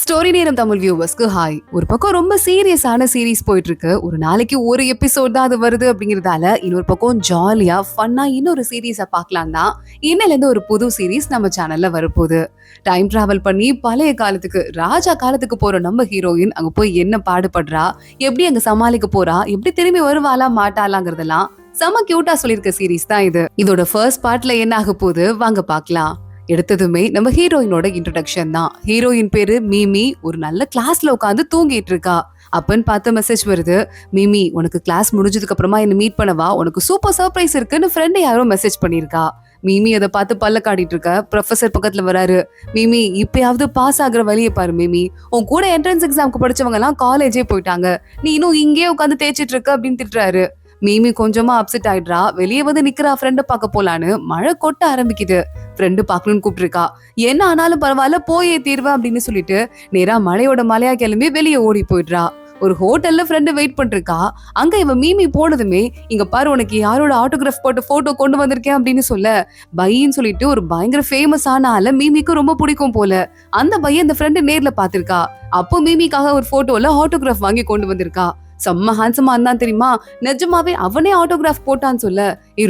Story நேரம் Tamil வியூவர்ஸ்க்கு hi. ஒரு பக்கம் ரொம்ப சீரியஸான சீரீஸ் போயிட்டு இருக்கு. ஒரு நாளைக்கு ஒரு எபிசோட் தான் அது வருது அப்படிங்கறதால இன்னொரு பக்கம் ஜாலியா ஃபன்னா இன்னொரு சீரீஸை பார்க்கலாம் தான் இன்னையில இருந்து ஒரு புது சீரீஸ் நம்ம சேனல்ல வரப்போகுது. டைம் டிராவல் பண்ணி பழைய காலத்துக்கு ராஜா காலத்துக்கு போற நம்ம ஹீரோயின் அங்க போய் என்ன பாடுபடுறா, எப்படி அங்க சமாளிக்க போறா, எப்படி திரும்பி வருவாளா மாட்டாளாங்கிறதெல்லாம் செம கியூட்டா சொல்லியிருக்க சீரீஸ் தான் இது. இதோட ஃபர்ஸ்ட் பார்ட்ல என்ன ஆக போகுது வாங்க பார்க்கலாம். எடுத்ததுமே நம்ம ஹீரோயினோட இன்ட்ரோடக்ஷன் தான். ஹீரோயின் பேரு மீமி. ஒரு நல்ல கிளாஸ்ல உட்காந்து தூங்கிட்டு இருக்கா. அப்பன்னு பார்த்து மெசேஜ் வருது, மீமி உனக்கு கிளாஸ் முடிஞ்சதுக்கு அப்புறமா என்ன மீட் பண்ணவா, உனக்கு சூப்பர் சர்ப்ரைஸ் இருக்குன்னு ஃப்ரெண்ட் யாரோ மெசேஜ் பண்ணிருக்கா. மீமி அதை பார்த்து பல்ல காட்டிட்டு இருக்க. ப்ரொஃபசர் பக்கத்துல வராரு. மீமி இப்பயாவது பாஸ் ஆகுற வழியை பாரு மீமி, உன் கூட என்ட்ரன்ஸ் எக்ஸாம்க்கு படிச்சவங்க எல்லாம் காலேஜே போயிட்டாங்க, நீ இன்னும் இங்கேயே உட்காந்து தேய்ச்சிட்டு இருக்க அப்படின்னு திட்டுறாரு. மீமி கொஞ்சமா அப்செட் ஆயிடுறா. வெளியே வந்து நிக்கிறா ஃப்ரெண்ட பார்க்க போலான்னு. மழை கொட்ட ஆரம்பிக்குது. ஃப்ரெண்டு பாக்கணும்னு கூப்பிட்டுருக்கா. என்ன ஆனாலும் பரவாயில்ல போயே தீர்வா அப்படின்னு சொல்லிட்டு நேரா மழையோட மலையா கிளம்பி வெளியே ஓடி போயிடுறா. ஒரு ஹோட்டல்ல ஃப்ரெண்டு வெயிட் பண்ணிருக்கா. அங்க இவ மீமி போனதுமே, இங்க பாரு உனக்கு யாரோட ஆட்டோகிராஃப் போட்டு போட்டோ கொண்டு வந்திருக்கேன் அப்படின்னு சொல்ல, பைன்னு சொல்லிட்டு ஒரு பயங்கர ஃபேமஸான ஆள மீமிக்கு ரொம்ப பிடிக்கும் போல. அந்த பையன் அந்த ஃப்ரெண்டு நேர்ல பாத்திருக்கா. அப்போ மீமிக்காக ஒரு போட்டோல ஆட்டோகிராஃப் வாங்கி கொண்டு வந்திருக்கா. செம்ம ஹேண்ட்ஸமா இருந்தான் தெரியுமா. நிஜமாவே அவனே ஆட்டோகிராஃப் போட்டான்னு சொல்ல,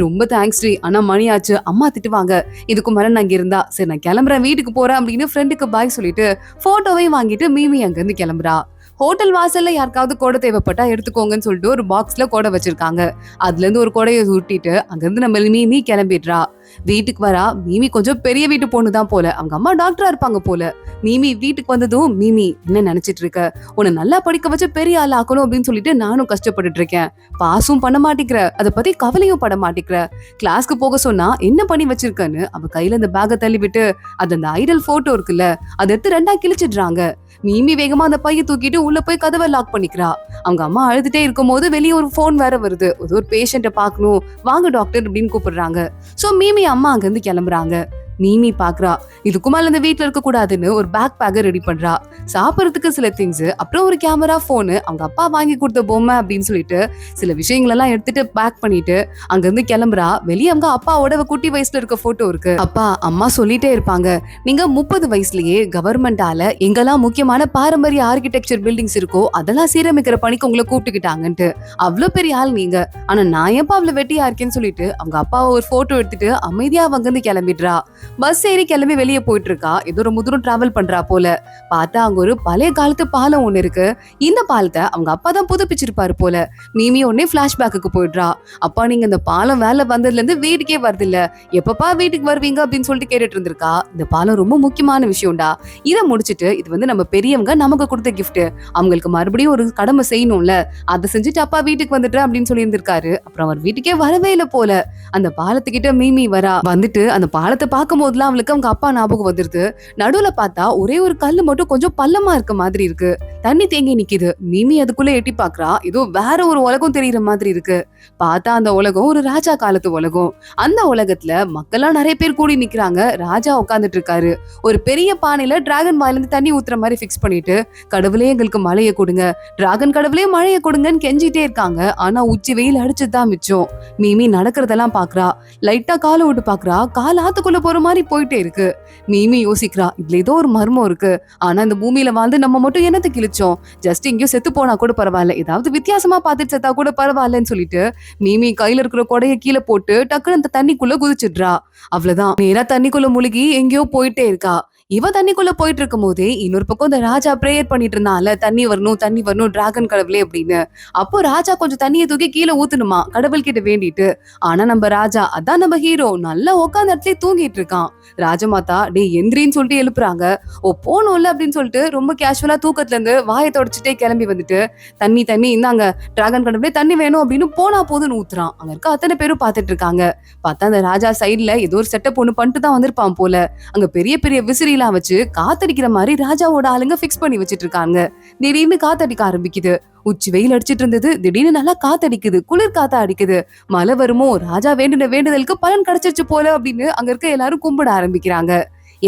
ரொம்ப தேங்க்ஸ் டி, ஆனா மணியாச்சு, அம்மா திட்டுவாங்க, இதுக்கு மேல நான் இங்க இருந்தா, சரி நான் கிளம்புறேன் வீட்டுக்கு போறேன் அப்படின்னு ஃப்ரெண்டுக்கு பாய் சொல்லிட்டு போட்டோவையும் வாங்கிட்டு மீமி அங்க இருந்து கிளம்புறா. ஹோட்டல் வாசல்ல யாருக்காவது கொடை தேவைப்பட்டா எடுத்துக்கோங்கன்னு சொல்லிட்டு ஒரு பாக்ஸ்ல கொடை வச்சிருக்காங்க. அதுல இருந்து ஒரு கொடையை உருட்டிட்டு அங்க இருந்து நம்ம மீமி கிளம்பிடுறா. வீட்டுக்கு வரா. மீமி கொஞ்சம் பெரிய வீட்டு பொண்ணுதான் போல. அவங்க அம்மா டாக்டரா இருப்பாங்க போல. மீமி வீட்டுக்கு வந்ததும், மீமி என்ன நினைச்சிட்டு இருக்க, உன்னை நல்லா படிக்க வச்சு பெரிய ஆள் ஆக்கணும் அப்படின்னு சொல்லிட்டு நானும் கஷ்டப்பட்டுட்டு இருக்கேன். பாஸும் பண்ண மாட்டேங்கிற, அதை பத்தி கவலையும் பட மாட்டேங்கிற, கிளாஸ்க்கு போக சொன்னா என்ன பண்ணி வச்சிருக்கன்னு அவ கையில அந்த பேக்கை தள்ளி விட்டு அது அந்த ஐடல் போட்டோ இருக்குல்ல அதை எடுத்து ரெண்டா கிழிச்சிடுறாங்க. மீமி வேகமா அந்த பைய தூக்கிட்டு உள்ள போய் கதவை லாக் பண்ணிக்கிறா. அவங்க அம்மா அழுதுட்டே இருக்கும் போது வெளியே ஒரு போன் வேற வருது. ஒரு பேஷண்ட்டை பாக்கணும், வாங்க டாக்டர் அப்படின்னு கூப்பிடுறாங்க. சோ மீமி அம்மா அங்க இருந்து கிளம்புறாங்க. மீமி பாக்குறா, இதுக்கு மேல இந்த வீட்டுல இருக்க கூடாதுன்னு ஒரு பேக் பேக்கை ரெடி பண்றா. சாப்பிடறதுக்கு சில திங்ஸ், அப்புறம் ஒரு கேமரா, போனு, அவங்க அப்பா வாங்கி கொடுத்த பொம்மை அப்படின்னு சொல்லிட்டு சில விஷயங்கள் எல்லாம் எடுத்துட்டு பேக் பண்ணிட்டு அங்க இருந்து கிளம்புறா. வெளியே அவங்க அப்பாவோட குட்டி வயசுல இருக்க போட்டோ இருக்கு. அப்பா அம்மா சொல்லிட்டே இருப்பாங்க, நீங்க 30 வயசுலயே கவர்மெண்டால எங்கெல்லாம் முக்கியமான பாரம்பரிய ஆர்கிடெக்சர் பில்டிங்ஸ் இருக்கோ அதெல்லாம் சீரமைக்கிற பணிக்கு உங்களை கூப்பிட்டுக்கிட்டாங்கன்ட்டு. அவ்வளவு பெரிய ஆள் நீங்க, ஆனா நான் எப்ப அவ்வளவு வெட்டியா இருக்கேன்னு சொல்லிட்டு அவங்க அப்பாவை ஒரு போட்டோ எடுத்துட்டு அமைதியா அவங்க இருந்து கிளம்பிடுறா. பஸ் ஏறி கிளம்பி வெளியே போயிட்டு இருக்கா. ஏதோ ரொம்ப தூரம் டிராவல் பண்றா போல. பார்த்தா அங்க ஒரு பழைய காலத்து பாலம் ஒண்ணு இருக்கு. இந்த பாலத்தை அவங்க அப்பா தான் புதுப்பிச்சிருப்பாரு போல. மீமி உடனே பிளாஷ்பேக்கு போயிடுறா. அப்பா நீங்க இந்த பாலம் வேலை வந்ததுல இருந்து வீட்டுக்கே வருது இல்ல, எப்பப்பா வீட்டுக்கு வருவீங்க அப்படின்னு சொல்லிட்டு கேட்டுட்டு இருந்திருக்கா. இந்த பாலம் ரொம்ப முக்கியமான விஷயம்டா, இதை முடிச்சிட்டு இது வந்து நம்ம பெரியவங்க நமக்கு கொடுத்த கிஃப்ட், அவங்களுக்கு மறுபடியும் ஒரு கடமை செய்யணும்ல, அதை செஞ்சுட்டு அப்பா வீட்டுக்கு வந்துட்டு அப்படின்னு சொல்லி இருந்திருக்காரு. அப்புறம் அவர் வீட்டுக்கே வரவே இல்லை போல. அந்த பாலத்துக்கிட்ட மீமி வரா. வந்துட்டு அந்த பாலத்தை பார்க்கும் போதுலாம் அவளுக்கு அவங்க அப்பா ஞாபகம் வந்துருது. நடுவுல பார்த்தா ஒரே ஒரு கல்லு மட்டும் கொஞ்சம் பள்ளமா இருக்க மாதிரி இருக்கு. தண்ணி தேங்கி நிக்குது. மீமி அதுக்குள்ள எட்டி பாக்குறா. ஏதோ வேற ஒரு உலகம் தெரியுற மாதிரி இருக்கு. பார்த்தா அந்த உலகம் ஒரு ராஜா காலத்து உலகம். அந்த உலகத்துல மக்கள்லாம் நிறைய பேர் கூடி நிக்கிறாங்க. ராஜா உட்கார்ந்துட்டு இருக்காரு. ஒரு பெரிய பானையில டிராகன் வாயில இருந்து தண்ணி ஊத்துற மாதிரி பிக்ஸ் பண்ணிட்டு, கடவுளே எங்களுக்கு மழையை கொடுங்க, டிராகன் கடவுளே மழையை கொடுங்கன்னு கெஞ்சிட்டே இருக்காங்க. ஆனா உச்சி வெயில் அடிச்சுதான் மிச்சம். மீமி நடக்கிறதெல்லாம் பாக்குறா. லைட்டா காலை விட்டு பாக்குறா. கால் ஆத்துக்குள்ள போற மாதிரி போயிட்டே இருக்கு. மீமி யோசிக்கிறா, இதுல ஏதோ ஒரு மர்மம் இருக்கு. ஆனா இந்த பூமியில வாழ்ந்து நம்ம மட்டும் என்னத்தை கிழிச்சோம், ஜஸ்ட் எங்கேயோ செத்து போனா கூட பரவாயில்ல, ஏதாவது வித்தியாசமா பார்த்துட்டு செத்தா கூட பரவாயில்லன்னு சொல்லிட்டு மீமி கையில இருக்கிற கொடைய கீழே போட்டு டக்குன்னு அந்த தண்ணிக்குள்ள குதிச்சிடுறா. அவ்வளவுதான், நேரா தண்ணிக்குள்ள முழுகி எங்கேயோ போயிட்டே இருக்கா. இவ தண்ணிக்குள்ள போயிட்டு இருக்கும் போதே இன்னொரு பக்கம் இந்த ராஜா பிரேயர் பண்ணிட்டு இருந்தான்ல, தண்ணி வரணும் தண்ணி வரணும் டிராகன் கடவுளே அப்படின்னு. அப்போ ராஜா கொஞ்சம் தண்ணியை தூக்கி கீழே ஊத்தணுமா கடவுள் கிட்ட வேண்டிட்டு. ஆனா நம்ம ராஜா, அதான் நம்ம ஹீரோ, நல்லா உட்காந்து இடத்துல தூங்கிட்டு இருக்கான். ராஜமாதா டே எந்திரின்னு சொல்லிட்டு எழுப்புறாங்க. ஓ போனோம்ல அப்படின்னு சொல்லிட்டு ரொம்ப கேஷுவலா தூக்கத்துல இருந்து வாயை தொடச்சிட்டே கிளம்பி வந்துட்டு, தண்ணி தண்ணி இந்தாங்க டிராகன் கடவுளே தண்ணி வேணும் அப்படின்னு போனா போதுன்னு ஊத்துறான். அங்க இருக்க அத்தனை பேரும் பாத்துட்டு இருக்காங்க. பார்த்தா அந்த ராஜா சைட்ல ஏதோ ஒரு செட்டப் ஒண்ணு பண்ணிட்டு தான் வந்திருப்பான் போல. அங்க பெரிய பெரிய விசிறி வச்சு காத்தடிக்கிற மாதிரி ராஜாவோட ஆளுங்க பிக்ஸ் பண்ணி வச்சிட்டு இருக்காங்க. திடீர்னு காத்தடிக்க ஆரம்பிக்குது. உச்சி வெயில் அடிச்சிட்டு இருந்தது, திடீர்னு நல்லா காத்தடிக்குது, குளிர் காத்தா அடிக்குது. மழை வருமோ, ராஜா வேண்டுதலுக்கு பலன் கிடைச்சிருச்சு போல அப்படின்னு அங்க இருக்க எல்லாரும் கும்பிட ஆரம்பிக்கிறாங்க.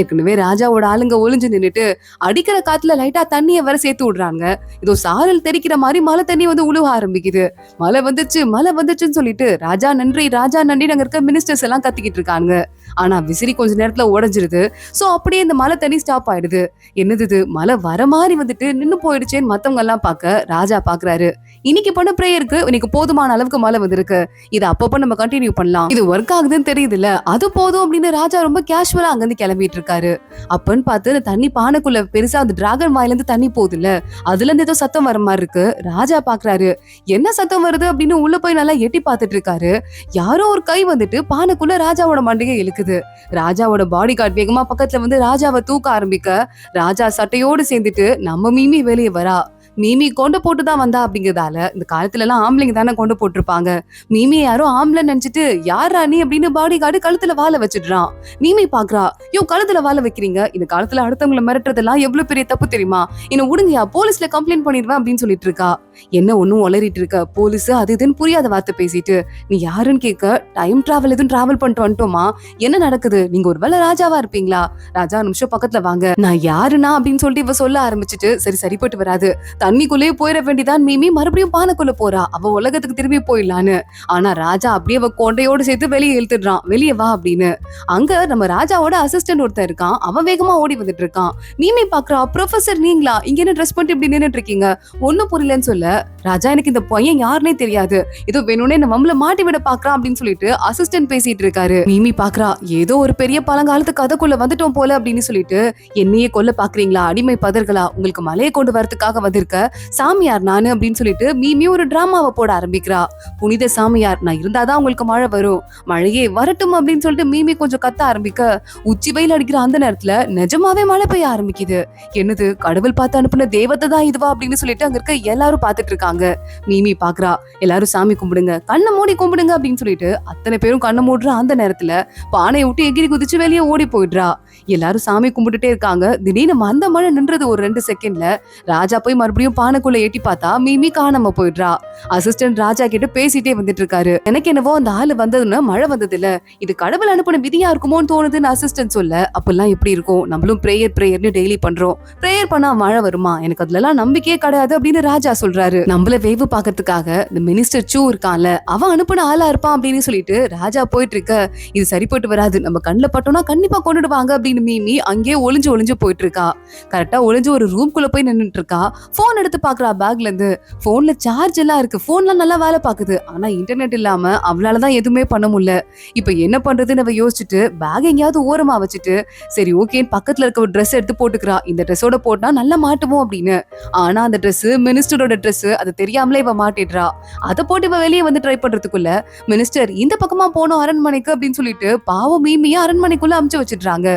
ஏற்கனவே ராஜாவோட ஆளுங்க ஒளிஞ்சு நின்னுட்டு அடிக்கிற காத்துல லைட்டா தண்ணிய வர சேர்த்து விடுறாங்க. ஏதோ சாரல் தெறிக்கிற மாதிரி மழை தண்ணி வந்து உழுவ ஆரம்பிக்குது. மழை வந்துச்சுன்னு சொல்லிட்டு ராஜா நன்றி ராஜா நன்றி அங்க இருக்க மினிஸ்டர்ஸ் எல்லாம் கத்திக்கிட்டு இருக்காங்க. ஆனா விசிறி கொஞ்ச நேரத்துல உடைஞ்சிருது. சோ அப்படியே இந்த மழை தண்ணி ஸ்டாப் ஆயிடுது. என்னது இது மழை வர மாதிரி வந்துட்டு நின்னு போயிடுச்சேன்னு மத்தவங்க எல்லாம் பார்க்க ராஜா பாக்குறாரு. இன்னைக்கு பண்ண பிரேயருக்கு இன்னைக்கு போதுமான அளவுக்கு மழை வந்திருக்கு. இது அப்பப்ப நம்ம கண்டினியூ பண்ணலாம். இது ஒர்க் ஆகுதுன்னு தெரியுதுல்ல, அது போதும் அப்படின்னு ராஜா ரொம்ப கேஷுவலா அங்கிருந்து கிளம்பிட்டு இருக்காரு. அப்பன்னு பார்த்து தண்ணி பானைக்குள்ள பெருசா அந்த டிராகன் வாயில இருந்து தண்ணி போகுதுல்ல, அதுல இருந்து ஏதோ சத்தம் வர மாதிரி இருக்கு. ராஜா பாக்குறாரு என்ன சத்தம் வருது அப்படின்னு உள்ள போய் நல்லா எட்டி பார்த்துட்டு இருக்காரு. யாரோ ஒரு கை வந்துட்டு பானைக்குள்ள ராஜாவோட மண்டையை இழுக்குது. ராஜாவோட பாடி கார்டு வேகமா பக்கத்துல வந்து ராஜாவை தூக்க ஆரம்பிக்க ராஜா சட்டையோடு சேர்ந்துட்டு நம்ம மீமி வெளியே வரா. மீமி கொண்டு போட்டுதான் வந்தா அப்படிங்கறதால இந்த காலத்துல எல்லாம் ஆம்பளைங்க தானே கொண்டு போட்டிருப்பாங்க. மீமி யாரோ ஆம்பளை நினைச்சிட்டு யாரா நீ அப்படின்னு பாடி கார்டு கழுத்துல வாழ வச்சிடுறான். மீமி பாக்குறா, கழுத்துல வாழ வைக்கிறீங்க, இந்த காலத்துல அடுத்தவங்களை மிரட்டுறதெல்லாம் எவ்வளவு பெரிய தப்பு தெரியுமா, என்ன உடுங்கயா போலீஸ்ல கம்ப்ளைண்ட் பண்ணிடுவேன் அப்படின்னு சொல்லிட்டு இருக்கா. என்ன ஒன்னும் உளறிட்டு இருக்க, போலீஸ் அது இதுன்னு புரியாத வார்த்தை பேசிட்டு நீ யாருன்னு கேட்க டைம் டிராவல் எதுவும் டிராவல் பண்ணிட்டு வந்துட்டோமா, என்ன நடக்குது, நீங்க ஒருவேளை ராஜாவா இருப்பீங்களா, ராஜா நிமிஷம் பக்கத்துல வாங்க, நான் யாருன்னா அப்படின்னு சொல்லிட்டு இவ சொல்ல ஆரம்பிச்சுட்டு சரி சரிப்பட்டு வராது, தண்ணிக்குள்ளேயே போயிட வேண்டிதான் மீமி மறுபடியும் பானைக்குள்ள போறா, அவ உலகத்துக்கு திரும்பி போயிடலான்னு. ஆனா ராஜா அப்படியே அவ கொண்டையோடு சேர்த்து வெளியே இழுத்துடுறான், வெளியே வா அப்படின்னு. அங்க நம்ம ராஜாவோட அசிஸ்டன்ட் ஒருத்தர் இருக்கான், அவன் வேகமா ஓடி வந்துட்டு இருக்கான். மீமி பாக்குறா, ப்ரொஃபசர் நீங்களா, இங்க என்ன ட்ரெஸ் பண்ணிட்டு இப்படி நின்னுட்டு இருக்கீங்க, ஒன்னும் புரியலன்னு சொல்ல ராஜா எனக்கு இந்த பையன் யாருன்னே தெரியாது, ஏதோ வேணும்னே நம்மள மாட்டி விட பாக்குறான் அப்படின்னு சொல்லிட்டு அசிஸ்டன்ட் பேசிட்டு இருக்காரு. மீமி பாக்குறா, ஏதோ ஒரு பெரிய பழங்காலத்து கதைக்குள்ள வந்துட்டோம் போல அப்படின்னு சொல்லிட்டு என்னையே கொல்ல பாக்குறீங்களா அடிமை பதர்களா, உங்களுக்கு மலையை கொண்டு வரதுக்காக வந்திருக்க சாமியார் நானு அப்படின்னு சொல்லிட்டு மீமி ஒரு டிராமாவை போட ஆரம்பிக்கிறா. புனித சாமியார் நான் இருந்தாதான் உங்களுக்கு மழை வரும், மழையே வரட்டும் அப்படின்னு சொல்லிட்டு மீமி கொஞ்சம் கத்த ஆரம்பிக்க உச்சி வெயில் அடிக்கிற அந்த நேரத்துல நிஜமாவே மழை பெய்ய ஆரம்பிக்குது. என்னது கடவுள் பார்த்து அனுப்புன தேவத்தை தான் இதுவா அப்படின்னு சொல்லிட்டு அங்க இருக்க எல்லாரும் பாத்துட்டு இருக்காங்க. மீமி பாக்குறா, எல்லாரும் சாமி கும்பிடுங்க, கண்ணை மூடி கும்பிடுங்க அப்படின்னு சொல்லிட்டு அத்தனை பேரும் கண்ணை மூடுற அந்த நேரத்துல பானையை விட்டு எகிரி குதிச்சு வெளியே ஓடி போயிடுறா. எல்லாரும் சாமி கும்பிட்டுட்டே இருக்காங்க. திடீர்னு அந்த மழை நின்றது ஒரு 2 செகண்ட்ல. ராஜா போய் மறுபடியும் பானைக்குள்ள எட்டி பார்த்தா மீமி காணாம போயிடுறா. அசிஸ்டன்ட் ராஜா கிட்ட பேசிட்டே வந்துட்டு இருக்காரு. எனக்கு என்னவோ அந்த ஆளு வந்ததுன்னு மழை வந்தது இல்ல, இது கடவுள் அனுப்பின விதியா இருக்குமோன்னு தோணுதுன்னு அசிஸ்டன்ட் சொல்ல, அப்பெல்லாம் எப்படி இருக்கும், நம்மளும் பிரேயர்னு டெய்லி பண்றோம், பிரேயர் பண்ணா மழை வருமா, எனக்கு அதுல எல்லாம் நம்பிக்கையே கிடையாது அப்படின்னு ராஜா சொல்றாரு. நம்மள வேவு பாக்கிறதுக்காக இந்த மினிஸ்டர் சூ இருக்கான்ல, அவன் அனுப்பின ஆளா இருப்பான் அப்படின்னு சொல்லிட்டு ராஜா போயிட்டு இருக்க, இது சரிப்பட்டு வராது, நம்ம கண்ணுல பட்டோம்னா கண்டிப்பா கொண்டுடுவாங்க அப்படின்னு மீமி அங்கேயே ஒளிஞ்சு போயிட்டு இருக்கா. கரெக்டா ஒளிஞ்சு ஒரு ரூம்குள்ள போய் நின்னுட்டு இருக்கா. போன் எடுத்து பாக்குறா, பேக்ல இருந்து போன்ல சார்ஜ் எல்லாம் இருக்கு, போன்லாம் நல்லா வேலை பாக்குது, ஆனா இன்டர்நெட் இல்லாம அவளாலதான் எதுவுமே பண்ண முடியல. இப்ப என்ன பண்றதுன்னு அவ யோசிச்சுட்டு பேக் எங்கேயாவது ஓரமா வச்சுட்டு சரி ஓகே பக்கத்துல இருக்க ஒரு ட்ரெஸ் எடுத்து போட்டுக்கிறா, இந்த ட்ரெஸ்ஸோட போட்டா நல்லா மாட்டுவோம் அப்படின்னு. ஆனா அந்த ட்ரெஸ் மினிஸ்டரோட ட்ரெஸ், அது தெரியாமலே இவ மாட்டிடுறா. அதை போட்டு இவ வெளியே வந்து ட்ரை பண்றதுக்குள்ள மினிஸ்டர் இந்த பக்கமா போனோம் அரண்மனைக்கு அப்படின்னு சொல்லிட்டு பாவம் மீமியா அரண்மனைக்குள்ள அமுச்சு வச்சிடுறாங்க.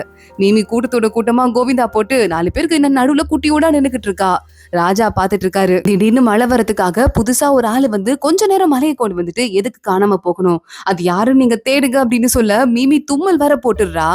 மீமி கூட்டத்தோட கூட்டமா கோவிந்தா போட்டு 4 பேருக்கு இன்னும் நடுவுல குட்டியோட நின்னுக்கிட்டு இருக்கா. ராஜா பாத்துட்டு இருக்காரு. திடீர்னு மழை வரதுக்காக புதுசா ஒரு ஆளு வந்து கொஞ்ச நேரம் மழையை கொண்டு வந்துட்டு எதுக்கு காணாம போகணும், அது யாருன்னு நீங்க தேடுங்க அப்படின்னு சொல்ல மீமி தும்மல் வர போட்டுடுறா.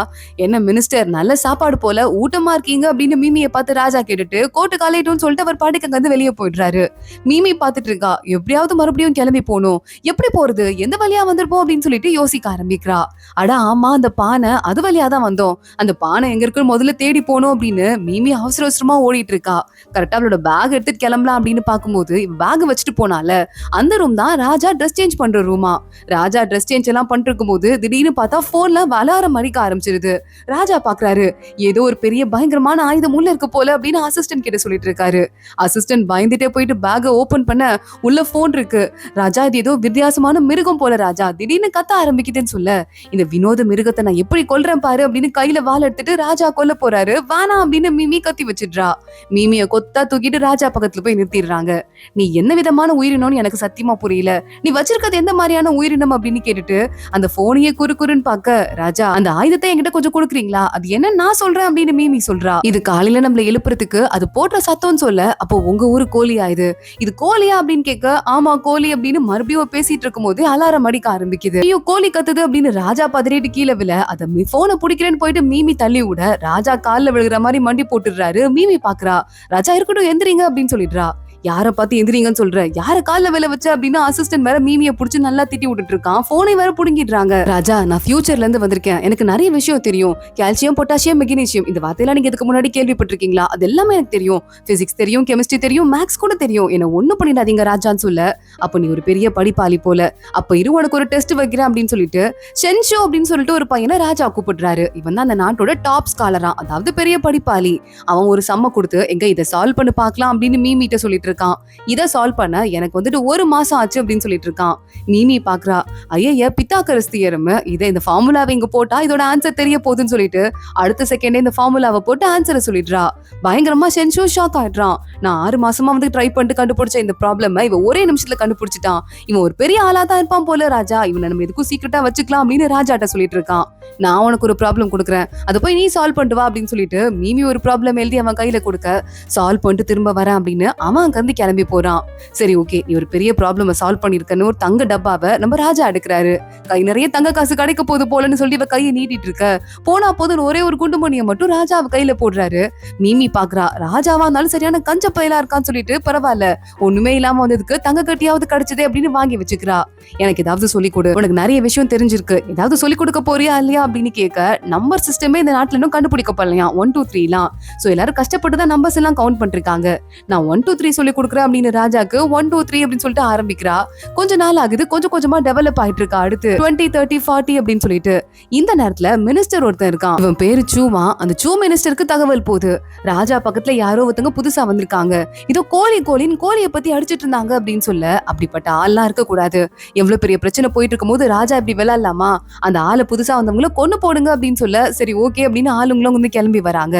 என்ன மினிஸ்டர் நல்ல சாப்பாடு போல ஊட்டமா இருக்கீங்க அப்படின்னு மீமியை பார்த்து ராஜா கேட்டுட்டு கோட்டு காலையிட்டோம்னு சொல்லிட்டு அவர் பாட்டுக்கு அங்க வந்து வெளியே போயிடுறாரு. மீமி பாத்துட்டு இருக்கா, எப்படியாவது மறுபடியும் கிளம்பி போகணும், எப்படி போறது, எந்த வழியா வந்திருப்போம் அப்படின்னு சொல்லிட்டு யோசிக்க ஆரம்பிக்கிறா. அட ஆமா அந்த பானை அது வழியா தான் வந்தோம், அந்த பானை எங்க இருக்குன்னு முதல்ல தேடி போனோம் அப்படின்னு மீமி அவசர அவசரமா ஓடிட்டு இருக்கா. கரெக்டா அவளோட பேக் எடுத்துட்டு கிளம்பலாம் அப்படின்னு பாக்கும்போது பேக் வச்சுட்டு போனால அந்த ரூம் தான் ராஜா ட்ரெஸ் சேஞ்ச் பண்ற ரூமா. ராஜா ட்ரெஸ் சேஞ்ச் எல்லாம் பண்ணிட்டு இருக்கும்போது திடீர்னு பார்த்தா போன்ல அலாரம் அடிக்க ஆரம்பிச்சிருது. ராஜா பாக்குறாரு, ஏதோ ஒரு பெரிய பயங்கரமான ஆயுதம் உள்ள இருக்கு போல அப்படின்னு அசிஸ்டன்ட் கிட்ட சொல்லிட்டு இருக்காரு. அசிஸ்டன்ட் பயந்துட்டே போயிட்டு பேக ஓபன் பண்ண உள்ள போன் இருக்கு. ராஜா இது ஏதோ வித்தியாசமான மிருகம் போல ராஜா திடீர்னு கத்த ஆரம்பிக்குதுன்னு சொல்ல, இந்த வினோத மிருகத்தை நான் எப்படி கொல்றேன் பாரு அப்படின்னு கையில வாள் எடுத்துட்டு ராஜா கொல்ல போறாரு. வேணாம் அப்படின்னு மீமி கத்தி வச்சிடுறா. மீமிய கொத்தா தூக்கிட்டு ராஜா பக்கத்துல போய் நிறுத்திடுறாங்க. நீ என்ன விதமான உயிரினம்னு எனக்கு சத்தியமா புரியல, நீ வச்சிருக்கிறது எந்த மாதிரியான உயிரினம் அப்படின்னு கேட்டுட்டு அந்த போனையே குறுன்னு பாக்க, ராஜா அந்த ஆயுதத்தை என்கிட்ட கொஞ்சம் கொடுக்குறீங்களா, அது என்ன நான் சொல்றேன் அப்படின்னு மீமி சொல்றா. இது காலையில நம்மள எழுப்புறதுக்கு அது போடுற சத்தம்னு சொல்ல, அப்போ உங்க ஊரு கோழியா இது கோழியா அப்படின்னு கேட்க, ஆமா கோழி அப்படின்னு மறுபடியும் பேசிட்டு இருக்கும் போது அலாரம் அடிக்க ஆரம்பிக்குது. ஐயோ கோழி கத்துது அப்படின்னு ராஜா பதறிட்டு கீழே விழ, அத போனை பிடிக்கிறேன்னு போயிட்டு மீமி தள்ளி விட ராஜா கால்ல விழுகிற மாதிரி மண்டி போட்டுடுறாரு. மீமி பாக்குறா, ராஜா இருக்கட்டும் எந்திரிங்க அப்படின்னு சொல்லிடுறா. யார பார்த்து எந்திரிங்கன்னு சொல்ற, யார கால்ல வேலை வச்ச அப்படின்னு அசிஸ்டன்ட் வேற மீமியை புடிச்சு நல்லா திட்டி விட்டுட்டு இருக்கான். போனை வேற புடுங்கிடுறாங்க. ராஜா, நான் ஃபியூச்சர்ல இருந்து வந்திருக்கேன், எனக்கு நிறைய விஷயம் தெரியும். கால்சியம், பொட்டாசியம், மெக்னீசியம் இந்த வார்த்தையெல்லாம் நீங்க இதுக்கு முன்னாடி கேள்விப்பட்டிருக்கீங்களா? அது எல்லாமே எனக்கு தெரியும். பிசிக்ஸ் தெரியும், கெமிஸ்ட்ரி தெரியும், மேக்ஸ் கூட தெரியும். என்ன ஒண்ணும் பண்ணிடாதீங்க ராஜான்னு சொல்ல, அப்ப நீ ஒரு பெரிய படிப்பாளி போல, அப்ப இரு உனக்கு ஒரு டெஸ்ட் வைக்கிறேன் அப்படின்னு சொல்லிட்டு ஷென்ஷோ அப்படின்னு சொல்லிட்டு ஒரு பையனை ராஜா கூப்பிடுறாரு. இவன் தான் அந்த நாட்டோட டாப் ஸ்காலரா, அதாவது பெரிய படிப்பாளி. அவன் ஒரு சம்ம கொடுத்து எங்க இதை சால்வ் பண்ணி பார்க்கலாம் அப்படின்னு மீமிட்ட சொல்லிட்டு இருக்கான். இதை சால்வ் பண்ண எனக்கு வந்துட்டு 1 மாசம் ஆச்சு அப்படின்னு சொல்லிட்டு இருக்கான். மீமி பாக்குறா, ஐய பித்தாகரஸ் தியரம், இதை இந்த ஃபார்முலாவை இங்க போட்டா இதோட ஆன்சர் தெரிய போகுதுன்னு சொல்லிட்டு அடுத்த செகண்டே இந்த ஃபார்முலாவை போட்டு ஆன்சரை சொல்லிடுறா. பயங்கரமா ஷென்ஷோ ஷாக் ஆயிடுறான். நான் 6 மாசமா வந்து ட்ரை பண்ணிட்டு கண்டுபிடிச்ச இந்த ப்ராப்ளம் இவன் ஒரே நிமிஷத்துல கண்டுபிடிச்சிட்டான். இவன் ஒரு பெரிய ஆளா தான் இருப்பான் போல ராஜா, இவனை நம்ம எதுக்கும் சீக்கிரட்டா வச்சுக்கலாம் அப்படின்னு ராஜாட்ட சொல்லிட்டு இருக்கான். நான் உனக்கு ஒரு ப்ராப்ளம் கொடுக்குறேன், அதை போய் நீ சால்வ் பண்ணிட்டு வா அப்படின்னு சொல்லிட்டு மீமி ஒரு ப்ராப்ளம் எழுதி அவன் கையில கொடுக்க, சால்வ் பண்ணிட்டு திரும்ப வரேன் அப்படின்னு அவன் அங்கிருந்து கிளம்பி போறான். சரி ஓகே, நீ ஒரு பெரிய ப்ராப்ளம் சால்வ் பண்ணிருக்கன்னு ஒரு தங்க டப்பாவை நம்ம ராஜா எடுக்கிறாரு. கை நிறைய தங்க காசு கிடைக்க போது போலன்னு சொல்லி இவ கையை நீட்டிட்டு இருக்க, போனா போதுன்னு ஒரே ஒரு குண்டுமணியை மட்டும் ராஜா அவ கையில போடுறாரு. மீமி பாக்குறா, ராஜாவா இருந்தாலும் சரியான கஞ்ச பயலா இருக்கான்னு சொல்லிட்டு பரவாயில்ல, ஒண்ணுமே இல்லாம வந்ததுக்கு தங்க கட்டியாவது கிடைச்சதே அப்படின்னு வாங்கி வச்சுக்கிறா. எனக்கு ஏதாவது சொல்லிக் கொடு, உனக்கு நிறைய விஷயம் தெரிஞ்சிருக்கு, ஏதாவது சொல்லிக் கொடுக்க போறியா இல்லையா அப்படின்னு கேட்க, நம்பர் சிஸ்டமே இந்த நாட்டுல இன்னும் கண்டுபிடிக்கப்படலையா 1 2 3 எல்லாம். சோ எல்லாரும் கஷ்டப்பட்டு தான் நம்பர்ஸ் எல்லாம் கவுண்ட் பண்ணிருக்காங்க. நான் 1 2 3 சொல்லி கொடுக்குறேன் அப்படின்னு ராஜாக்கு 1 2 3 அப்படின்னு சொல்லிட்டு ஆரம்பிக்கிறா. கொஞ்ச நாள் ஆகுது, கொஞ்சம் கொஞ்சமா டெவலப் ஆயிட்டு இருக்கா. அடுத்து 20 30 40 அப்படின்னு சொல்லிட்டு இந்த நேரத்துல மினிஸ்டர் ஒருத்தன் இருக்கான். இவன் பேரு சூமா. அந்த சூ மினிஸ்டருக்கு தகவல் போகுது, ராஜா பக்கத்துல யாரோ ஒருத்தங்க புதுசா வந்திருக்காங்க, இதோ கோழின்னு கோழியை பத்தி அடிச்சிட்டு இருந்தாங்க அப்படின்னு சொல்ல. அப்படிப்பட்ட ஆள்லாம் இருக்க கூடாது, எவ்வளவு பெரிய பிரச்சனை போயிட்டு இருக்கும் போது ராஜா இப்படி விளையாடலாமா, அந்த ஆளை புதுசா வந்தவங்கள கொன்னு போடுங்க அப்படின்னு சொல்ல. சரி ஓகே அப்படின்னு ஆளுங்களும் வந்து கிளம்பி வராங்க.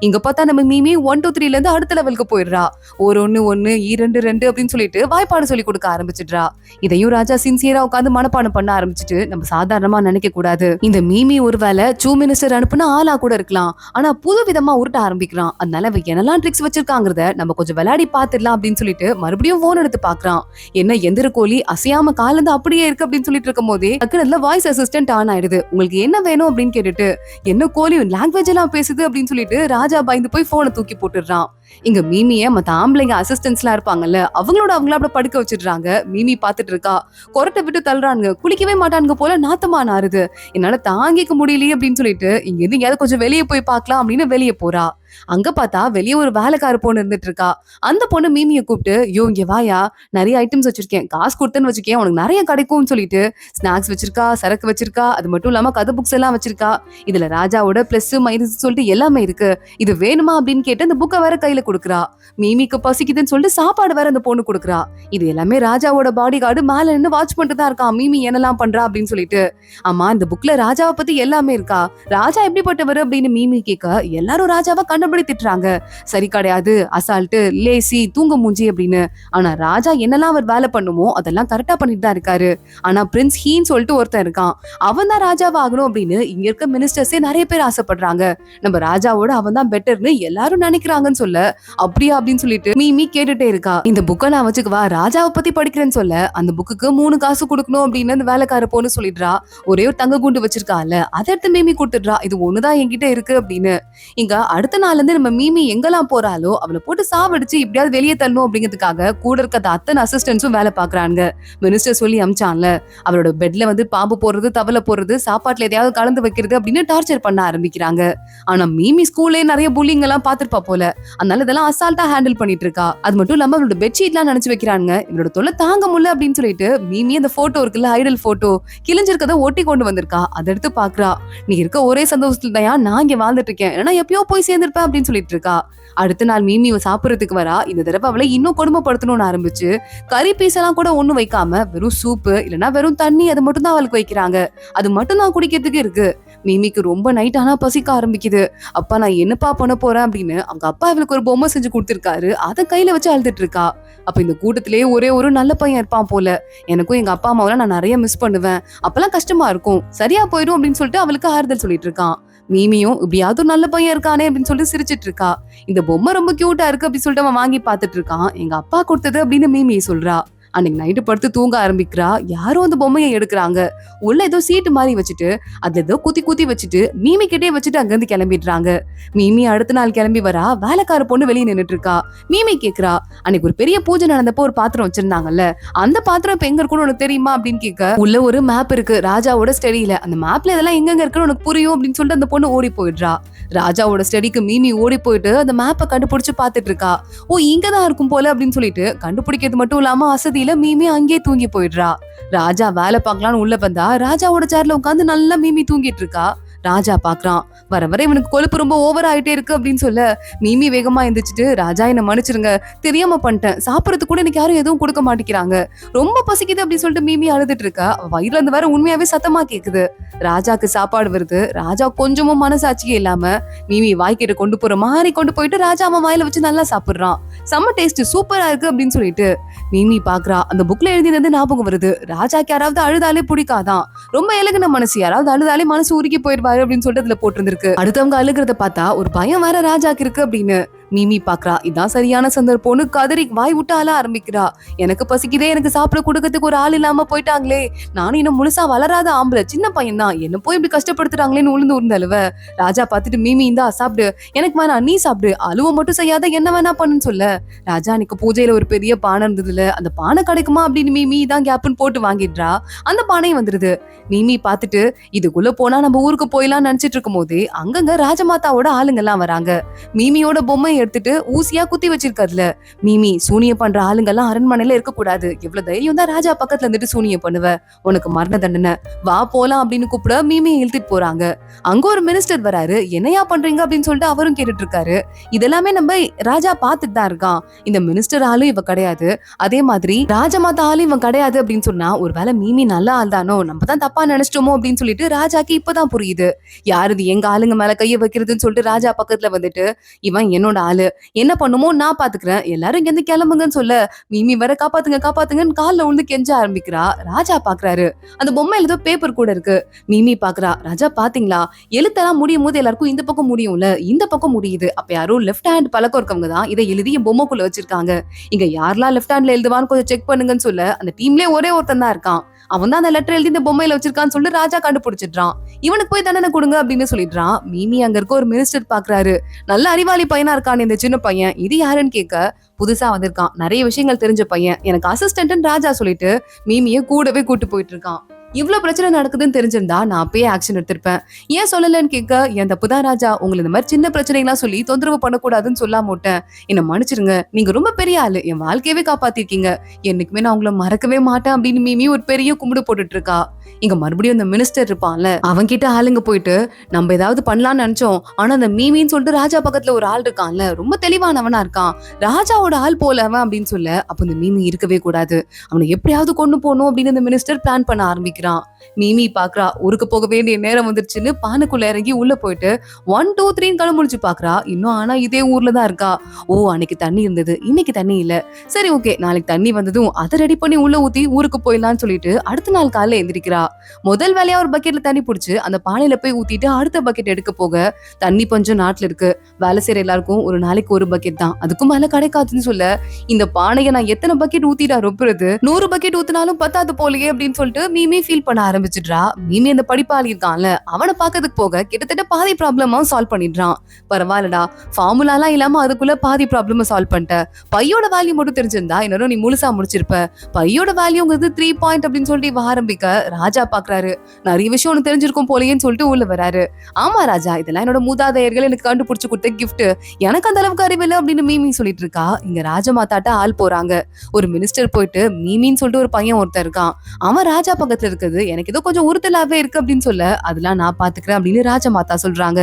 இங்க பார்த்தா நம்ம மீமி 1 2 3ல இருந்து அடுத்த லெவலுக்கு போயிடுறா. 1 1 1 2 2 அப்படின்னு சொல்லிட்டு வாய்ப்பாடு சொல்லி கொடுக்க ஆரம்பிச்சிடுறா. இதையும் ராஜா சின்சியரா உட்காந்து மனப்பாடம் பண்ண ஆரம்பிச்சுட்டு, நம்ம சாதாரணமா நினைக்க கூடாது, இந்த மீமி ஒருவேளை சூ மினிஸ்டர் அனுப்புனா ஆளா கூட இருக்கலாம், ஆனா புது விதமா உருட்ட ஆரம்பிக்கிறான். அதனால என்னெல்லாம் ட்ரிக்ஸ் வச்சிருக்காங்கிறத நம்ம கொஞ்சம் விளையாடி பாத்துடலாம் அப்படின்னு சொல்லிட்டு மறுபடியும் போன் எடுத்து பாக்குறான். என்ன எந்திர கோழி அசையாம காலந்து அப்படியே இருக்கு அப்படின்னு சொல்லிட்டு இருக்கும் போதே அதுல வாய்ஸ் அசிஸ்டன்ட் ஆன் ஆயிடுது. உங்களுக்கு என்ன வேணும் அப்படின்னு கேட்டுட்டு, என்ன கோழி லாங்குவேஜ் எல்லாம் பேசுது அப்படின்னு சொல்லிட்டு ராஜா பயந்து போய் போனை தூக்கி போட்டுடுறான். இங்க மீமிய மத்த ஆம்பளைங்க அசிஸ்டன்ட்ஸ் எல்லாம் இருப்பாங்கல்ல, அவங்கள அப்படி படுக்க வச்சிடுறாங்க. மீமி பாத்துட்டு இருக்கா. கொரட்டை விட்டு தள்ளுறானுங்க, குளிக்கவே மாட்டானுங்க போல, நாத்தமா நாறுது, என்னால தாங்கிக்க முடியலையே அப்படின்னு சொல்லிட்டு இங்க இருந்து எங்கேயாவது கொஞ்சம் வெளியே போய் பார்க்கலாம் அப்படின்னு வெளியே போறா. அங்க பார்த்தா வெளியே ஒரு வேலைக்கார பொண்ணு இருந்துட்டு இருக்கா. அந்த பொண்ணு மீமியை கூப்பிட்டு, யோ இங்க வாயா, நிறைய ஐட்டம்ஸ் வச்சிருக்கேன், காசு கொடுத்தேன்னு வச்சுக்கேன், உனக்கு நிறைய கிடைக்கும்னு சொல்லிட்டு ஸ்நாக்ஸ் வச்சிருக்கா, சரக்கு வச்சிருக்கா, அது மட்டும் இல்லாம கதை புக்ஸ் எல்லாம் வச்சிருக்கா. இதுல ராஜாவோட பிளஸ் மைனஸ் சொல்லிட்டு எல்லாமே இருக்கு, இது வேணுமா அப்படின்னு கேட்டு அந்த புக்கை வேற கையில கொடுக்குறா. மீமிக்கு பசிக்குதுன்னு சொல்லிட்டு சாப்பாடு வேற அந்த பொண்ணு கொடுக்குறா. இது எல்லாமே ராஜாவோட பாடி கார்டு மேல நின்று வாட்ச் பண்ணிட்டு தான் இருக்கான், மீமி என்னெல்லாம் பண்றா அப்படின்னு சொல்லிட்டு. ஆமா, இந்த புக்ல ராஜாவை பத்தி எல்லாமே இருக்கா, ராஜா எப்படிப்பட்டவர் அப்படின்னு மீமி கேட்க, எல்லாரும் ராஜாவை கண்டபடி திட்டுறாங்க. சரி கிடையாது, அசால்ட்டு, லேசி, தூங்க மூஞ்சி அப்படின்னு. ஆனா ராஜா என்னெல்லாம் அவர் வேலை பண்ணுமோ அதெல்லாம் கரெக்டா பண்ணிட்டு தான் இருக்காரு. ஆனா பிரின்ஸ் ஹீன்னு சொல்லிட்டு ஒருத்தன் இருக்கான், அவன் தான் ராஜாவா ஆகணும் அப்படின்னு இங்க இருக்க மினிஸ்டர்ஸே நிறைய பேர் ஆசைப்படுறாங்க. நம்ம ராஜாவோட அவன் தான் பெட்டர்னு எல்லாரும் நினைக்கிறாங்கன்னு சொல்ல, அப்படியா அப்படின்னு சொல்லிட்டு மீமி கேட்டுட்டே இருக்கா. இந்த புக்கை நான் வச்சுக்குவா, ராஜாவை பத்தி படிக்கிறேன்னு சொல்ல, அந்த புக்குக்கு 3 காசு கொடுக்கணும் அப்படின்னு அந்த வேலைக்கார பொண்ணு சொல்லிடுறா. ஒரே ஒரு தங்க குண்டு வச்சிருக்கால, அதை எடுத்து மீமி கொடுத்துடுறா, இது ஒண்ணுதான் என்கிட்ட இருக்கு அப்படின்னு. இங்க அடுத்த நாள்ல இருந்து நம்ம மீமி எங்கெல்லாம் போறாலோ அவளை போட்டு சாவடிச்சு இப்படியாவது வெளியே தள்ளணும் அப்படிங்கிறதுக்காக கூட இருக்க அத்தனை அசிஸ்டன்ஸும் வேலை பாக்குறாங்க. மினிஸ்டர் சொல்லி அமிச்சான்ல, அவரோட பெட்ல வந்து பாம்பு போடுறது, தவளை போடுறது, சாப்பாட்டுல எதையாவது கலந்து வைக்கிறது அப்படின்னு டார்ச்சர் பண்ண ஆரம்பிக்கிறாங்க. ஆனா மீமி ஸ்கூல்லே நிறைய புல்லிங் எல்லாம் பாத்துருப்பா போல, அதனால இதெல்லாம் அசால்ட்டா ஹேண்டில் பண்ணிட்டு இருக்கா. அது மட்டும் இல்லாம அவளோட பெட்ஷீட் எல்லாம் நினைச்சு வைக்கிறாங்க. இவளோட தொல்லை தாங்க முடியல அப்படின்னு சொல்லிட்டு மீமி அந்த போட்டோ இருக்குல்ல, ஐடல் போட்டோ கிழிஞ்சிருக்கத ஒட்டி கொண்டு வந்திருக்கா. அதை எடுத்து பாக்குறா. நீ இருக்க ஒரே சந்தோஷத்துல தான் நான் இங்க வாழ்ந்துட்டு இருக்கேன், ஏன்னா எப்பயோ போய் சேர்ந்திருப்பேன் அப்படின்னு சொல்லிட்டு இருக்கா. அடுத்த நாள் மீமி சாப்பிடறதுக்கு வரா. இந்த தடவை அவளை இன்னும் கொடுமைப்படுத்தணும்னு ஆரம்பிச்சு கறி பீஸ் எல்லாம் கூட ஒண்ணும் வைக்காம வெறும் சூப்பு இல்லைன்னா வெறும் தண்ணி அது மட்டும் தான் அவளுக்கு வைக்கிறாங்க. அது மட்டும் தான் குடிக்கிறதுக்கு இருக்கு. மீமிக்கு ரொம்ப நைட் ஆனா பசிக்க ஆரம்பிக்குது. அப்பா நான் என்னப்பா பண்ண போறேன் அப்படின்னு அவங்க அப்பா அவளுக்கு ஒரு பொம்மை செஞ்சு கொடுத்திருக்காரு. அதை கையில வச்சு அழுதுட்டு இருக்கா. அப்ப இந்த கூட்டத்திலேயே ஒரே ஒரு நல்ல பையன் இருப்பான் போல. எனக்கும் எங்க அப்பா அம்மாவெல்லாம் நான் நிறைய மிஸ் பண்ணுவேன், அப்பெல்லாம் கஷ்டமா இருக்கும், சரியா போயிடும் அப்படின்னு சொல்லிட்டு அவளுக்கு ஆறுதல் சொல்லிட்டு இருக்கான். மீமியும் இப்படியாவது நல்ல பையன் இருக்கானே அப்படின்னு சொல்லிட்டு சிரிச்சிட்டு இருக்கா. இந்த பொம்மை ரொம்ப கியூட்டா இருக்கு அப்படின்னு சொல்லிட்டு அவன் வாங்கி பாத்துட்டு இருக்கான். எங்க அப்பா கொடுத்தது அப்படின்னு மீமி சொல்றா. அன்னைக்கு நைட்டு படுத்து தூங்க ஆரம்பிக்கிறா. யாரோ அந்த பொம்மையை எடுக்கிறாங்க. உள்ள ஏதோ சீட்டு மாதிரி வச்சுட்டு அதுல ஏதோ குத்தி குத்தி வச்சுட்டு மீமி கிட்டே வச்சுட்டு அங்க இருந்து கிளம்பிடுறாங்க. மீமி அடுத்த நாள் கிளம்பி வரா. வேலைக்கார பொண்ணு வெளியே நின்னுட்டு இருக்கா. மீமி கேக்குறா, அன்னைக்கு ஒரு பெரிய பூஜை நடந்தப்போ ஒரு பாத்திரம் வச்சிருந்தாங்கல்ல, அந்த பாத்திரம் இப்ப எங்க இருக்குன்னு உனக்கு தெரியுமா அப்படின்னு கேட்க, உள்ள ஒரு மேப் இருக்கு ராஜாவோட ஸ்டடியில, அந்த மேப்ல இதெல்லாம் எங்க இருக்குன்னு உனக்கு புரியும் அப்படின்னு சொல்லிட்டு அந்த பொண்ணு ஓடி போயிடுறா. ராஜாவோட ஸ்டடிக்கு மீமி ஓடி போயிட்டு அந்த மேப்பை கண்டுபிடிச்சு பாத்துட்டு இருக்கா. ஓ, இங்கதான் இருக்கும் போல அப்படின்னு சொல்லிட்டு கண்டுபிடிக்கிறது மட்டும் இல்லாம அசதியில மீமி அங்கேயே தூங்கி போயிடுறா. ராஜா வேலை பார்க்கலான்னு உள்ள வந்தா ராஜாவோட சேர்ல உட்காந்து நல்லா மீமி தூங்கிட்டு இருக்கா. ராஜா பாக்குறான். வர வர இவனுக்கு கொழுப்பு ரொம்ப ஓவர் ஆயிட்டே இருக்கு அப்படின்னு சொல்ல மீமி வேகமா எந்திரிச்சிட்டு, ராஜா என்ன மன்னிச்சிருங்க, தெரியாம பண்ணிட்டேன், சாப்பிடறதுக்கு கூட எனக்கு யாரும் எதுவும் கொடுக்க மாட்டேங்கிறாங்க, ரொம்ப பசிக்குது அப்படின்னு சொல்லிட்டு மீமி அழுதுட்டு இருக்கா. வயிறுல இருந்து வேற உண்மையாவே சத்தமா கேக்குது. ராஜாக்கு சாப்பாடு வருது. ராஜா கொஞ்சமும் மனசாட்சியே இல்லாம மீமி வாய்க்கிட்ட கொண்டு போற மாதிரி கொண்டு போயிட்டு ராஜா அவன் வாயில வச்சு நல்லா சாப்பிடுறான். செம்ம டேஸ்ட், சூப்பரா இருக்கு அப்படின்னு சொல்லிட்டு மீமி பாக்குறா. அந்த புக்ல எழுதினது ஞாபகம் வருது. ராஜாக்கு யாராவது அழுதாலே பிடிக்காதான், ரொம்ப இலகுன மனசு, யாராவது அழுதாலே மனசு உருகி போயிருவாரு அப்படின்னு சொல்லிட்டு அதுல போட்டிருந்திருக்கு. அடுத்தவங்க அழுகிறத பார்த்தா ஒரு பயம் வேற ராஜாக்கு இருக்கு அப்படின்னு மீமி பாக்குறா. இதான் சரியான சந்தர்ப்பம்னு கதறி வாய் விட்டு ஆள ஆரம்பிக்கிறா. எனக்கு பசிக்குதே, எனக்கு சாப்பிட கொடுக்கறதுக்கு ஒரு ஆள் இல்லாம போயிட்டாங்களே, நானும் இன்னும் முழுசா வளராத ஆம்பளை, சின்ன பையன் தான், என்ன போய் இப்படி கஷ்டப்படுத்துறாங்களேன்னு உளுந்து உருந்தழுவ. ராஜா பார்த்துட்டு, மீமி இந்தா சாப்பிடு, எனக்கு வேணா நீ சாப்பிடு, அழுவ மட்டும் செய்யாத, என்ன வேணா பண்ணுன்னு சொல்ல. ராஜா அன்னைக்கு பூஜையில ஒரு பெரிய பானை இருந்ததுல, அந்த பானை கிடைக்குமா அப்படின்னு மீமி தான் கேப்னு போட்டு வாங்கிடுறா. அந்த பானையும் வந்துருது. மீமி பார்த்துட்டு இதுக்குள்ள போனா நம்ம ஊருக்கு போயிடலாம் நினைச்சிட்டு இருக்கும் போதே அங்கங்க ராஜமாதாவோட ஆளுங்க எல்லாம் வராங்க. மீமியோட பொம்மை எடுத்துட்டு ஊசியா குத்தி வச்சிருக்கதுல. மீமி, சூனியம் பண்ற ஆளுங்க எல்லாம் அரண்மனையில இருக்க கூடாது, எவ்வளவு தைரியம் தான் ராஜா பக்கத்துல இருந்துட்டு சூனியம் பண்ணுவ, உனக்கு மரண தண்டனை, வா போலாம் அப்படின்னு கூப்பிட மீமியை இழுத்துட்டு போறாங்க. அங்க ஒரு மினிஸ்டர் வராரு. என்னையா பண்றீங்க அப்படின்னு சொல்லிட்டு அவரும் கேட்டுட்டு இருக்காரு. இதெல்லாமே நம்ம ராஜா பாத்துட்டு தான் இருக்கான். இந்த மினிஸ்டர் ஆளும் இவ கிடையாது, அதே மாதிரி ராஜமாதா ஆளும் இவன் கிடையாது அப்படின்னு சொன்னா ஒருவேளை மீமி நல்ல ஆள் தானோ, நம்ம தான் தப்பா நினைச்சிட்டோமோ அப்படின்னு சொல்லிட்டு ராஜாக்கு இப்பதான் புரியுது. யாரு இது எங்க ஆளுங்க மேல கைய வைக்கிறதுன்னு சொல்லிட்டு ராஜா பக்கத்துல வந்துட்டு, இவன் என்னோட ஆளு, என்ன பண்ணுமோ நான் பாத்துக்கிறேன், எல்லாரும் இங்க இருந்து கிளம்புங்கன்னு சொல்ல மீமி வர காப்பாத்துங்க காப்பாத்துங்கன்னு கால்ல விழுந்து கெஞ்ச ஆரம்பிக்கிறா. ராஜா பாக்குறாரு. அந்த பொம்மையில ஏதோ பேப்பர் கூட இருக்கு. மீமி பாக்குறா. ராஜா பாத்தீங்களா, எழுத்தெல்லாம் முடியும் போது எல்லாருக்கும் இந்த பக்கம் முடியும்ல, இந்த பக்கம் முடியுது, அப்ப யாரும் லெஃப்ட் ஹேண்ட் பழக்கம் இருக்கவங்க தான் இதை எழுதி என் பொம்மைக்குள்ள வச்சிருக்காங்க, இங்க யாரெல்லாம் லெஃப்ட் ஹேண்ட்ல எழுதுவான்னு கொஞ்சம் செக் பண்ணுங்கன்னு சொல்ல அந்த டீம்லயே ஒரே ஒருத்தன் தான் இருக்கான். அவன் தான் அந்த லெட்டர் எழுதி இந்த பொம்மையில வச்சிருக்கான்னு சொல்லி ராஜா கண்டுபிடிச்சிடுறான். இவனுக்கு போய் தண்டனை கொடுங்க அப்படின்னு சொல்லிடுறான். மீமி அங்க இருக்க ஒரு மினிஸ்டர் பாக்குறாரு. நல்ல அறிவாளி பையனா இருக்கான் இந்த சின்ன பையன், இது யாருன்னு கேட்க, புதுசா வந்திருக்கான், நிறைய விஷயங்கள் தெரிஞ்ச பையன், எனக்கு அசிஸ்டன்ட் ராஜா சொல்லிட்டு மீமிய கூடவே கூட்டு போயிட்டு இருக்கான். இவ்வளவு பிரச்சனை நடக்குதுன்னு தெரிஞ்சிருந்தா நான் அப்பயே ஆக்ஷன் எடுத்திருப்பேன், ஏன் சொல்லலன்னு கேட்க, என் தப்புதான் ராஜா, உங்களை இந்த மாதிரி சின்ன பிரச்சனைலாம் சொல்லி தொந்தரவு பண்ணக்கூடாதுன்னு சொல்லாம விட்டேன், என்ன மன்னிச்சிருங்க, நீங்க ரொம்ப பெரிய ஆளு, என் வாழ்க்கையவே காப்பாத்திருக்கீங்க, என்னைக்குமே நான் உங்களை மறக்கவே மாட்டேன் அப்படின்னு மீமி ஒரு பெரிய கும்பிடு போட்டுட்டு இருக்கா. இங்க மறுபடியும் அந்த மினிஸ்டர் இருப்பான்ல, அவன் கிட்ட ஆளுங்க போயிட்டு, நம்ம ஏதாவது பண்ணலாம்னு நினைச்சோம், ஆனா அந்த மீமின்னு சொல்லிட்டு ராஜா பக்கத்துல ஒரு ஆள் இருக்கான்ல, ரொம்ப தெளிவானவனா இருக்கான், ராஜாவோட ஆள் போல அவன் அப்படின்னு சொல்ல, அப்ப இந்த மீமி இருக்கவே கூடாது, அவனை எப்படியாவது கொண்டு போகணும் அப்படின்னு அந்த மினிஸ்டர் பிளான் பண்ண ஆரம்பிக்கிறான். மீமி பாக்குறா. ஊருக்கு போக வேண்டிய நேரம் வந்துருச்சுன்னு பானுக்குள்ள இறங்கி உள்ள போயிட்டு 1 2 3 கண்ணு முடிச்சு பாக்குறா. இன்னும் ஆனா இதே ஊர்ல தான் இருக்கா. ஓ, அன்னைக்கு தண்ணி இருந்தது, இன்னைக்கு தண்ணி இல்ல, சரி ஓகே, நாளைக்கு தண்ணி வந்ததும் அதை ரெடி பண்ணி உள்ள ஊத்தி ஊருக்கு போயிடலாம்னு சொல்லிட்டு அடுத்த நாள் காலையில எந்திரிக்கிறா. முதல் வேலையா ஒரு பக்கெட்ல தண்ணி பிடிச்சு அந்த பானையில போய் ஊத்திட்டு அடுத்த பக்கெட் எடுக்க போக, தண்ணி பஞ்சம் நாட்டுல இருக்கு, வேலை செய்யற எல்லாருக்கும் ஒரு நாளைக்கு ஒரு பக்கெட் தான், அதுக்கும் மேல கிடைக்காதுன்னு சொல்ல, இந்த பானையை நான் எத்தனை பக்கெட் ஊத்திட்டா ரொப்புறது, 100 பக்கெட் ஊத்தினாலும் பத்தாது போலயே அப்படின்னு சொல்லிட்டு மீமி ஃபீல் பண்ண ஆரம்பிச்சிடுறா. மீமி அந்த படிப்பாளி இருக்கான்ல, அவனை பாக்கிறதுக்கு போக கிட்டத்தட்ட பாதி ப்ராப்ளமும் சால்வ் பண்ணிடுறான். பரவாயில்லடா, ஃபார்முலாலாம் இல்லாம அதுக்குள்ள பாதி ப்ராப்ளம் சால்வ் பண்ணிட்ட, பையோட வேல்யூ மட்டும் தெரிஞ்சிருந்தா இன்னும் நீ முழுசா முடிச்சிருப்ப, பையோட வேல்யூங்கிறது 3 பாயிண்ட் அப்படின்னு சொல்லிட்டு ஆரம்பிக்க, ராஜா பாக்குறாரு. நிறைய விஷயம் ஒண்ணு தெரிஞ்சிருக்கும் போலயேன்னு சொல்லிட்டு உள்ள வராரு. ஆமா ராஜா, இதெல்லாம் என்னோட மூதாதையர்கள் எனக்கு கண்டுபிடிச்சு கொடுத்த கிஃப்ட், எனக்கு அந்த அளவுக்கு அறிவில்லை அப்படின்னு மீமி சொல்லிட்டு இருக்கா. இங்க ராஜமாதாட்ட ஆள் போறாங்க. ஒரு மினிஸ்டர் போயிட்டு மீமின்னு சொல்லிட்டு ஒரு பையன் ஒருத்தர் இருக்கான், அவன் ராஜா பக்கத்துல இருக்குது, எனக்கு ஏதோ கொஞ்சம் உறுத்தலாவே இருக்கு அப்படின்னு சொல்ல, அதெல்லாம் நான் பாத்துக்கிறேன் அப்படின்னு ராஜமாதா சொல்றாங்க.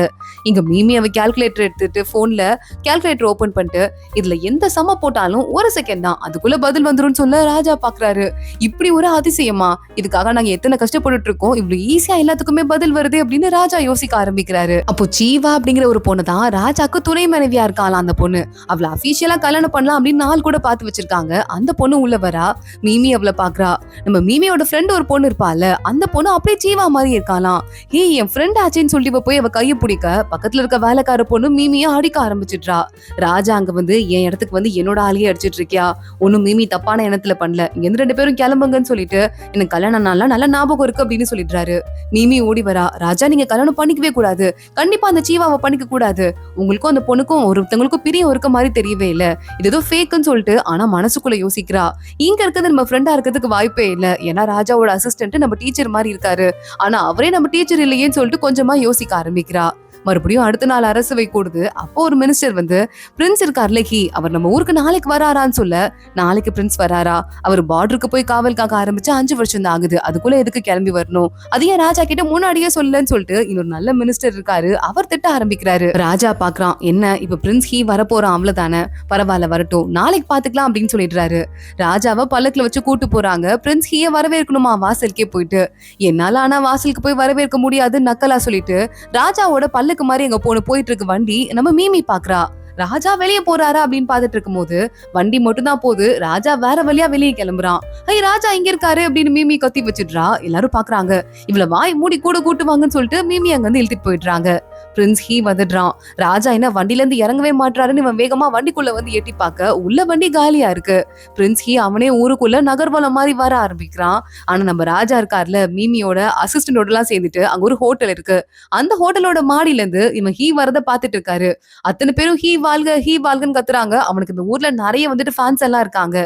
இங்க மீமி அவ கால்குலேட்டர் எடுத்துட்டு போன்ல கால்குலேட்டர் ஓபன் பண்ணிட்டு, இதுல எந்த சம போட்டாலும் 1 செகண்ட் தான், அதுக்குள்ள பதில் வந்துரும் சொல்ல ராஜா பாக்குறாரு. இப்படி ஒரு அதிசயமா, இதுக்காக நாங்க எத்தனை கஷ்டப்பட்டு இருக்கோம், இவ்வளவு ஈஸியா எல்லாத்துக்குமே பதில் வருது அப்படின்னு ராஜா யோசிக்க ஆரம்பிக்கிறாரு. அப்போ ஜீவா அப்படிங்கிற ஒரு பொண்ணு தான் ராஜாக்கு துணை மனைவியா இருக்காளாம். அந்த பொண்ணு அவளை அபிஷியலா கல்யாணம் பண்ணலாம் அப்படின்னு நாள் கூட பாத்து வச்சிருக்காங்க. அந்த பொண்ணு உள்ள வரா. மீமி அவளை பாக்குறா. நம்ம மீமியோட ஃப்ரெண்ட் ஒரு பொண்ணு இருப்பா இருப்பால அந்த பொண்ணு அப்படியே ஜீவா மாதிரி இருக்காளாம். ஏய் என் ஃப்ரெண்ட் ஆச்சேன்னு சொல்லி இவ போய் அவ கையை பிடிக்க பக்கத்துல இருக்க வேலைக்கார பொண்ணு மீமியா அடிக்க ஆரம்பிச்சிட்றா. ராஜா அங்க வந்து என் இடத்துக்கு வந்து என்னோட ஆளையே அடிச்சிட்டு இருக்கியா, ஒன்னும் மீமி தப்பான எண்ணத்துல பண்ணல, இங்க ரெண்டு பேரும் கிளம்புங்கன்னு சொல்லிட்டு எனக்கு கல்யாணம் நாள்லாம் நல்ல ஞாபகம் இருக்கு அப்படின்னு சொல்லிடுறாரு. மீமி ஓடி வரா. ராஜா நீங்க கல்யாணம் பண்ணிக்கவே கூடாது, கண்டிப்பா அந்த ஜீவாவை பண்ணிக்க கூடாது, உங்களுக்கும் அந்த பொண்ணுக்கும் ஒருத்தவங்களுக்கும் பிரியம் இருக்க மாதிரி தெரியவே இல்ல, இது ஏதோ ஃபேக்குன்னு சொல்லிட்டு ஆனா மனசுக்குள்ள யோசிக்கிறா. இங்க இருக்கிறது நம்ம ஃப்ரெண்டா இருக்கிறதுக்கு வாய்ப்பே இல்ல, ஏன்னா ராஜாவோட அசிஸ்டன்ட் நம்ம டீச்சர் மாதிரி இருக்காரு, ஆனா அவரே நம்ம டீச்சர் இல்லையேன்னு சொல்லிட்டு கொஞ்சமா யோசிக்க ஆரம்பிக்கிறா. மறுபடியும் அடுத்த நாள் அரசவை கூடுது. அப்போ ஒரு மினிஸ்டர் வந்து பிரின்ஸ் இருக்கார்ல ஹி, அவர் நம்ம ஊருக்கு நாளைக்கு வராரான்னு சொல்ல, நாளைக்கு பிரின்ஸ் வராரா, அவர் பார்டருக்கு போய் காவல் காக்க ஆரம்பிச்சு 5 வருஷம் தான் ஆகுது, அதுக்குள்ள எதுக்கு கிளம்பி வரணும், அதையே ராஜா கிட்ட முன்னாடியே சொல்லலன்னு சொல்லிட்டு இன்னொரு நல்ல மினிஸ்டர் இருக்காரு, அவர் திட்ட ஆரம்பிக்கிறாரு. ராஜா பாக்குறான், என்ன இப்ப பிரின்ஸ் ஹி வரப்போறான், அவ்வளவுதானே, பரவாயில்ல வரட்டும், நாளைக்கு பாத்துக்கலாம் அப்படின்னு சொல்லிடுறாரு. ராஜாவை பல்லக்குல வச்சு கூட்டு போறாங்க. பிரின்ஸ் ஹிய வரவேற்கணுமா வாசலுக்கே போயிட்டு. என்னால ஆனா வாசலுக்கு போய் வரவேற்க முடியாது நக்கலா சொல்லிட்டு ராஜாவோட பல்லக்கு மாதிரி எங்க போயிட்டு இருக்கு வண்டி நம்ம மீமி பாக்குறா. ராஜா வெளியே போறாரா அப்படின்னு பாத்துட்டு இருக்கும் போது வண்டி மட்டும் தான் போகுது, ராஜா வேற வழியா வெளியே கிளம்புறான். ஐய் ராஜா இங்க இருக்காரு அப்படின்னு மீமி கத்தி வச்சிடுறா. எல்லாரும் பாக்குறாங்க, இவ்வளவு வாய் மூடி கூட கூட்டுவாங்கன்னு சொல்லிட்டு மீமி அங்க வந்து இழுத்துட்டு போயிடுறாங்க. பிரின்ஸ் ஹீ வந்துடுறான். ராஜா என்ன வண்டில இருந்து இறங்கவே மாட்டாருன்னு இவன் வேகமா வண்டிக்குள்ள வந்து எட்டி பார்க்க உள்ள வண்டி காலியா இருக்கு. பிரின்ஸ் ஹீ அவனே ஊருக்குள்ள நகர்வலம் மாதிரி வர ஆரம்பிக்கிறான். ஆனா நம்ம ராஜா இருக்கார்ல, மீமியோட அசிஸ்டன்டோட எல்லாம் சேர்ந்துட்டு அங்க ஒரு ஹோட்டல் இருக்கு. அந்த ஹோட்டலோட மாடியில இருந்து இவன் ஹீ வரத பாத்துட்டு இருக்காரு. அத்தனை பேரும் ஹீ வாழ்கன்னு கத்துறாங்க. அவனுக்கு இந்த ஊர்ல நிறைய வந்துட்டு ஃபேன்ஸ் எல்லாம் இருக்காங்க.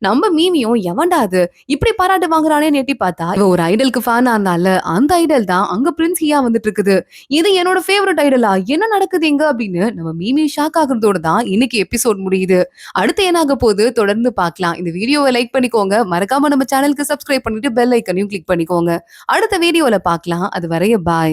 நம்ம மீமியும் எவன்டா அது இப்படி பாராட்டு வாங்குறானே எட்டி பார்த்தா இவன் ஒரு ஐடலுக்கு ஃபேன் ஆனால அந்த ஐடல் தான் அங்க பிரின்ஸ் ஹீயா வந்துட்டு இருக்குது. இது என்னோட ஃபேவரட் ஐடலா, என்ன நடக்குது எங்க அப்படின்னு நம்ம மீமி ஷாக் ஆகுறதோட தான் இன்னைக்கு எபிசோட் முடியுது. அடுத்து என்ன ஆக போகுது தொடர்ந்து பார்க்கலாம். இந்த வீடியோவை லைக் பண்ணிக்கோங்க, மறக்காம நம்ம சேனலுக்கு சப்ஸ்கிரைப் பண்ணிட்டு பெல் ஐக்கனையும் கிளிக் பண்ணிக்கோங்க. அடுத்த வீடியோல பார்க்கலாம். அது வரைய பாய்.